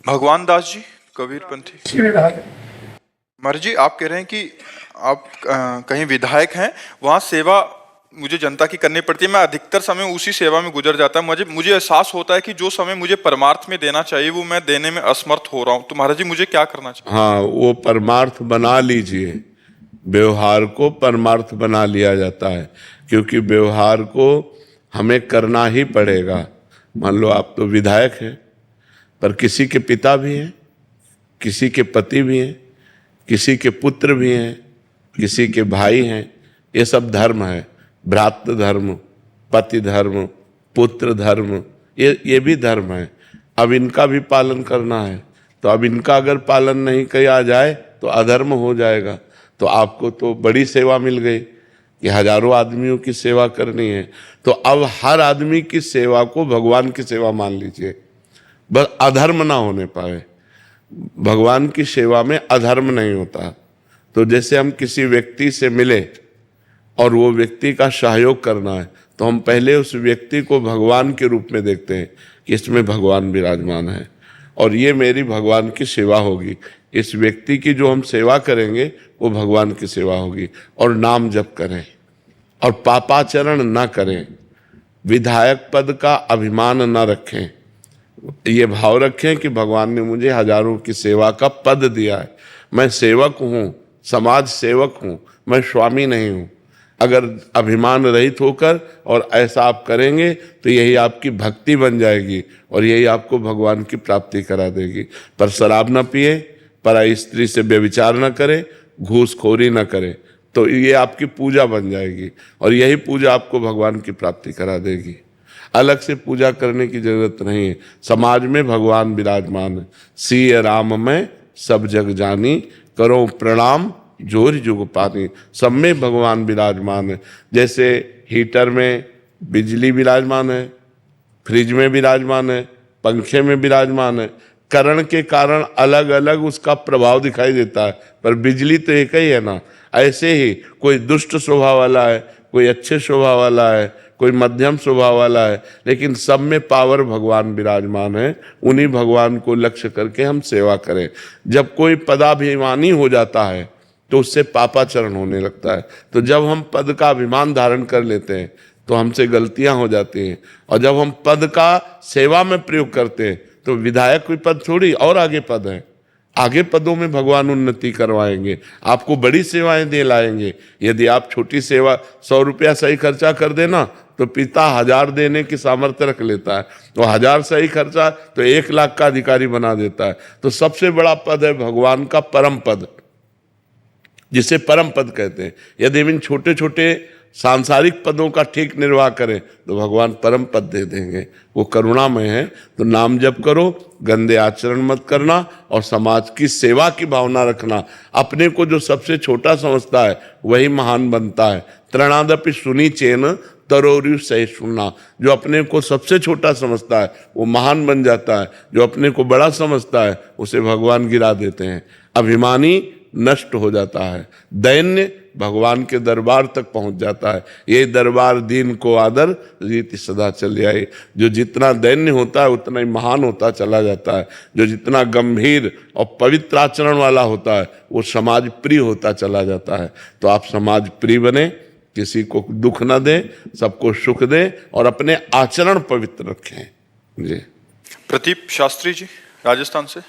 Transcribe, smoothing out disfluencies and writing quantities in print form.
भगवान दास जी, कबीरपंथी। महाराज जी, आप कह रहे हैं कि आप कहीं विधायक हैं, वहां सेवा मुझे जनता की करनी पड़ती है, मैं अधिकतर समय उसी सेवा में गुजर जाता है। मुझे एहसास होता है कि जो समय मुझे परमार्थ में देना चाहिए वो मैं देने में असमर्थ हो रहा हूं। तो महाराज जी, मुझे क्या करना चाहिए? हाँ, वो परमार्थ बना लीजिए। व्यवहार को परमार्थ बना लिया जाता है, क्योंकि व्यवहार को हमें करना ही पड़ेगा। मान लो आप तो विधायक हैं, पर किसी के पिता भी हैं, किसी के पति भी हैं, किसी के पुत्र भी हैं, किसी के भाई हैं। ये सब धर्म है। भ्रातृ धर्म, पति धर्म, पुत्र धर्म, ये भी धर्म है। अब इनका भी पालन करना है। तो अब इनका अगर पालन नहीं किया जाए तो अधर्म हो जाएगा। तो आपको तो बड़ी सेवा मिल गई कि हजारों आदमियों की सेवा करनी है। तो अब हर आदमी की सेवा को भगवान की सेवा मान लीजिए, बस अधर्म ना होने पाए। भगवान की सेवा में अधर्म नहीं होता। तो जैसे हम किसी व्यक्ति से मिले और वो व्यक्ति का सहयोग करना है, तो हम पहले उस व्यक्ति को भगवान के रूप में देखते हैं कि इसमें भगवान विराजमान है और ये मेरी भगवान की सेवा होगी। इस व्यक्ति की जो हम सेवा करेंगे वो भगवान की सेवा होगी। और नाम जप करें और पापाचरण ना करें। विधायक पद का अभिमान ना रखें। ये भाव रखें कि भगवान ने मुझे हजारों की सेवा का पद दिया है, मैं सेवक हूँ, समाज सेवक हूँ, मैं स्वामी नहीं हूँ। अगर अभिमान रहित होकर और ऐसा आप करेंगे तो यही आपकी भक्ति बन जाएगी और यही आपको भगवान की प्राप्ति करा देगी। पर शराब न पिए, पराई स्त्री से व्यभिचार न करे, घूसखोरी न करे, तो ये आपकी पूजा बन जाएगी और यही पूजा आपको भगवान की प्राप्ति करा देगी। अलग से पूजा करने की जरूरत नहीं है। समाज में भगवान विराजमान है। सिय राम में सब जग जानी, करो प्रणाम जोर जुग पानी। सब में भगवान विराजमान है। जैसे हीटर में बिजली विराजमान है, फ्रिज में विराजमान है, पंखे में विराजमान है। करण के कारण अलग अलग उसका प्रभाव दिखाई देता है, पर बिजली तो एक ही है ना। ऐसे ही कोई दुष्ट स्वभाव वाला है, कोई अच्छे स्वभाव वाला है, कोई मध्यम स्वभाव वाला है, लेकिन सब में पावर भगवान विराजमान है। उन्हीं भगवान को लक्ष्य करके हम सेवा करें। जब कोई पदाभिमानी हो जाता है तो उससे पापाचरण होने लगता है। तो जब हम पद का अभिमान धारण कर लेते हैं तो हमसे गलतियां हो जाती हैं। और जब हम पद का सेवा में प्रयोग करते हैं तो विधायक कोई पद थोड़ी, और आगे पद है। आगे पदों में भगवान उन्नति करवाएंगे, आपको बड़ी सेवाएं दे लाएंगे। यदि आप छोटी सेवा 100 रुपया सही खर्चा कर देना तो पिता 1000 देने की सामर्थ्य रख लेता है। तो 1000 सही खर्चा तो 1 लाख का अधिकारी बना देता है। तो सबसे बड़ा पद है भगवान का परम पद, जिसे परम पद कहते हैं। यदि इन छोटे छोटे सांसारिक पदों का ठीक निर्वाह करें तो भगवान परम पद दे देंगे। वो करुणामय है। तो नाम जप करो, गंदे आचरण मत करना और समाज की सेवा की भावना रखना। अपने को जो सबसे छोटा समझता है वही महान बनता है। तृणादपि सुनी चेन तरोरु सहिष्णुना। जो अपने को सबसे छोटा समझता है वो महान बन जाता है, जो अपने को बड़ा समझता है उसे भगवान गिरा देते हैं। अभिमानी नष्ट हो जाता है, दैन्य भगवान के दरबार तक पहुंच जाता है। ये दरबार दीन को आदर, रीति सदा चल आई। जो जितना दैन्य होता है उतना ही महान होता चला जाता है। जो जितना गंभीर और पवित्र आचरण वाला होता है वो समाज प्रिय होता चला जाता है। तो आप समाज प्रिय बने, किसी को दुख न दें, सबको सुख दें और अपने आचरण पवित्र रखें। जी। प्रदीप शास्त्री जी, राजस्थान से।